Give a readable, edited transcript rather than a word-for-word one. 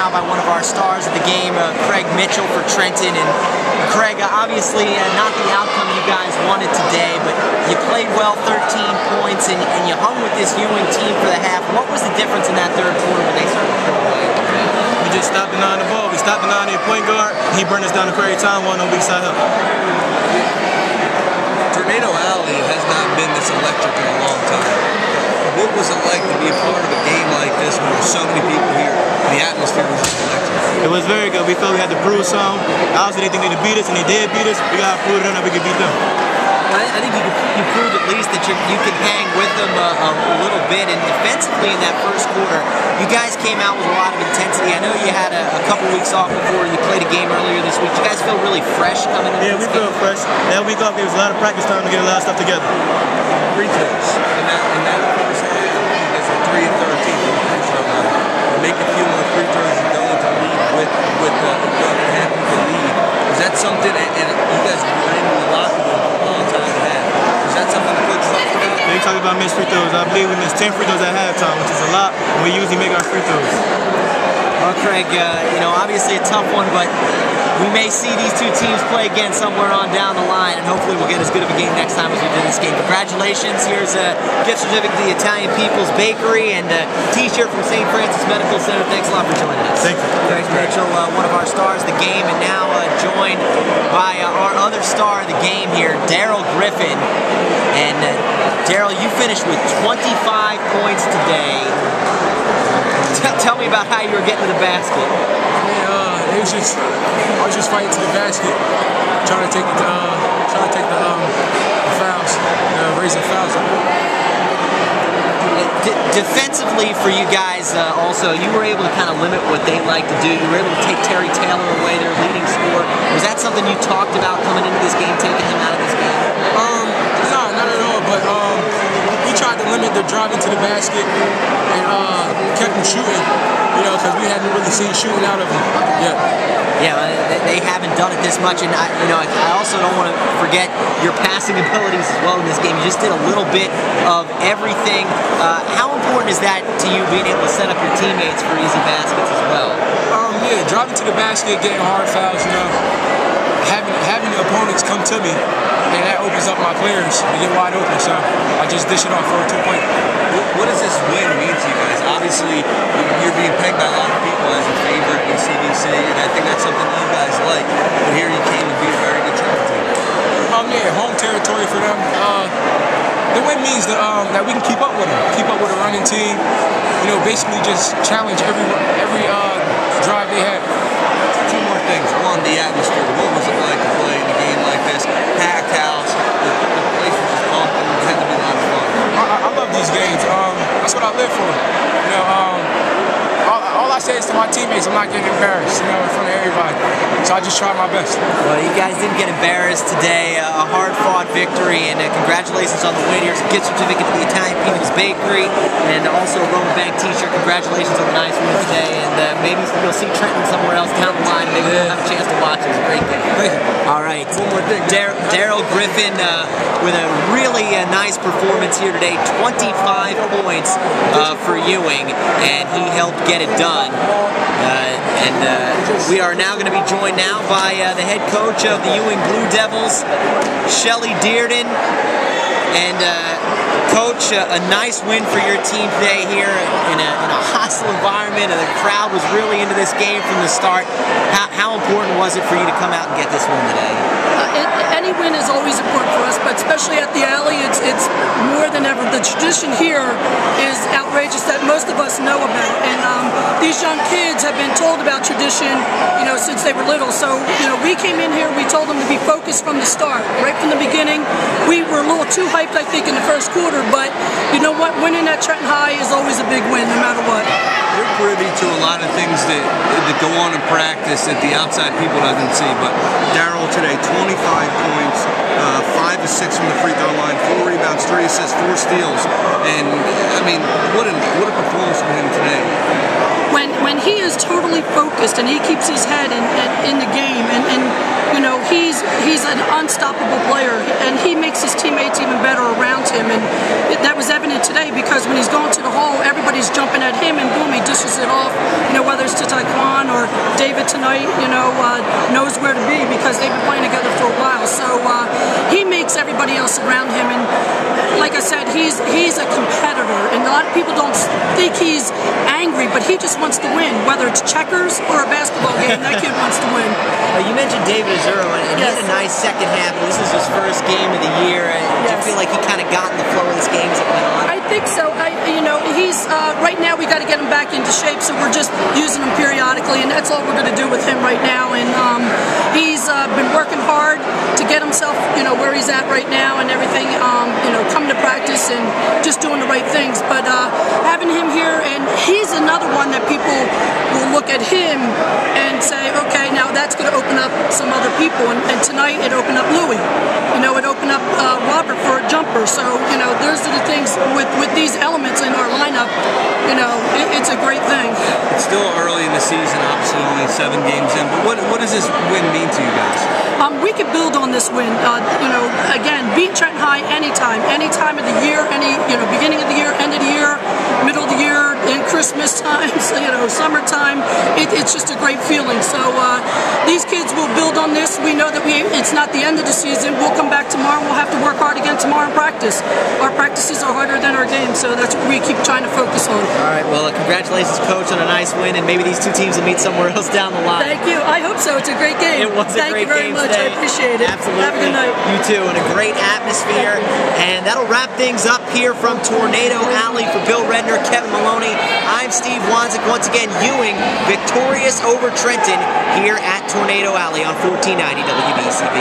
now by one of our stars of the game, Craig Mitchell for Trenton. And Craig, obviously not the outcome you guys wanted today, but you played well, 13 points, and you hung with this Ewing team for the half. What was the difference in that third quarter when they started to pull away? We just stopped denying the ball. We stopped denying the point guard. He burned us down to create time, one on weak side help. Tornado Alley has not been this electric in a long time. What was it like to be a part of a game like this when there were so many people here and the atmosphere was just electric? It was very good. We felt we had to prove something. Obviously, they think they could beat us, and they did beat us. We got to prove to them that we could beat them. I think you proved at least that you can hang with them a little bit. And defensively in that first quarter, you guys came out with a lot of intensity. I know you had a couple weeks off before you played a game earlier this week. You guys feel really fresh coming into this game? Yeah, we feel fresh. That week off gave us a lot of practice time to get a lot of stuff together. Free throws. In that first half, you guys were 3 and 13 from the free throw line. Make a few more free throws and go into lead with the half of the lead. Was that something, and you guys were in the locker room for a long time and a half. Was that something the coach talked about? They talked about missed free throws. I believe we missed 10 free throws at halftime, which is a lot, and we usually make our free throws. Well, Craig, obviously a tough one, but we may see these two teams play again somewhere on down the line, and hopefully we'll get as good of a game next time as we did this game. Congratulations. Here's a gift certificate to the Italian People's Bakery and a t-shirt from St. Francis Medical Center. Thanks a lot for joining us. Thank you. Craig Mitchell, one of our stars of the game, and now joined by our other star of the game here, Daryl Griffin. And Daryl, you finished with 25 points today. Tell me about how you were getting to the basket. I was just fighting to the basket, trying to take the fouls, raising fouls. Defensively for you guys, also, you were able to kind of limit what they like to do. You were able to take Terry Taylor away, their leading scorer. Was that something you talked about coming into this game, taking him out of this game? No, not at all. But we tried to limit the driving to the basket and kept them shooting. Because we hadn't really seen shooting out of them yet. Yeah, they haven't done it this much, and I also don't want to forget your passing abilities as well in this game. You just did a little bit of everything. How important is that to you, being able to set up your teammates for easy baskets as well? Yeah, driving to the basket, getting hard fouls, having the opponents come to me, and that opens up my players to get wide open. So I just dish it off for a 2-point. What does this win mean to you guys? Obviously, you're being pegged by a lot of people as a favorite in CDC, and I think that's something you guys like. But here you came and beat a very good Trenton team. Yeah, home territory for them. The win means that we can keep up with them, keep up with a running team. Basically just challenge every drive they had. Two more things. One, the atmosphere. What was it like to play in a game like this? Packed house. The place was just pumping. It had to be a lot of fun. I love these games. That's what I live for. All I say is to my teammates, I'm not getting embarrassed, in front of everybody. So I just try my best. Well, you guys didn't get embarrassed today. A hard-fought victory, and congratulations on the win. Here's a gift certificate to the Italian People's Bakery, and also a Roman Bank t-shirt. Congratulations on the nice win today, and maybe you'll see Trenton somewhere else down the line. Maybe we'll have a chance to watch. It was a great game. All right. One more thing. Daryl Griffin with a really nice performance here today. 25 points for Ewing, and he helped get it done. We are now going to be joined now by the head coach of the Ewing Blue Devils, Shelly Dearden. And Coach, a nice win for your team today here in a hostile environment, and the crowd was really into this game from the start. How important was it for you to come out and get this win today? Any win is always important for us, but especially at the Alley, it's more than ever. The tradition here is outrageous that most of us know about, and these young kids have been told about tradition, since they were little. So, we came in here, we told them to be focused from the start, right from the beginning. We were a little too hyped, I think, in the first quarter, but you know what? Winning at Trenton High is always a big win, no matter what. You're privy to a lot of things that go on in practice that the outside people doesn't see, but Daryl today, 25 points, 5 of 6 from the free throw line, 4 rebounds, 3 assists, 4 steals, and what a performance from him today. When he is totally focused and he keeps his head in the game, and he's an unstoppable player, and he makes his teammates even better around him, and that was evident today because when he's going to the hole, everybody's jumping at him, and boom, he dishes it off. Whether it's to Taekwondo David tonight, knows where to be because they've been playing together for a while. So he makes everybody else around him, and like I said, he's a competitor, and a lot of people don't think he's angry, but he just wants to win, whether it's checkers or a basketball game. That kid wants to win. You mentioned David Azuro, and he had a nice second half. This is his first game of the year. Do you feel like he kind of got in the flow of this game as it went on? I think so. He's right now. We got to get him back into shape, so we're just using him periodically, and that's all we're going to do with him right now. And he's been working hard to get himself, where he's at right now and everything. Coming to practice and just doing the right things. But having him here, and he's another one that people will look at him and say, okay, now that's going to open up some other people. And tonight it opened up Louis. It opened up Robert for a jumper. So those are the things with these elements in our lineup. It's a great thing. It's still early in the season, obviously only 7 games in. But what does this win mean to you guys? We could build on this win. Again, beat Trenton High any time of the year, beginning of the year, end of the year, middle of the year, in Christmas times, summertime. It's just a great feeling. So these kids will build on this. We know that it's not the end of the season. We'll come back tomorrow. We'll have to work hard again tomorrow in practice. Our practices are harder than our games, so that's what we keep trying to focus on. All right. Well, congratulations, Coach, on a nice win, and maybe these two teams will meet somewhere else down the line. Thank you. I hope so. It's a great game. It was a great game today. I appreciate it. Absolutely. Have a good night. You too, and a great atmosphere. And that'll wrap things up here from Tornado Alley. For Bill Redner, Kevin Maloney, I'm Steve Wanzik. Once again, Ewing victorious over Trenton here at Tornado Alley on 1490 WBCB.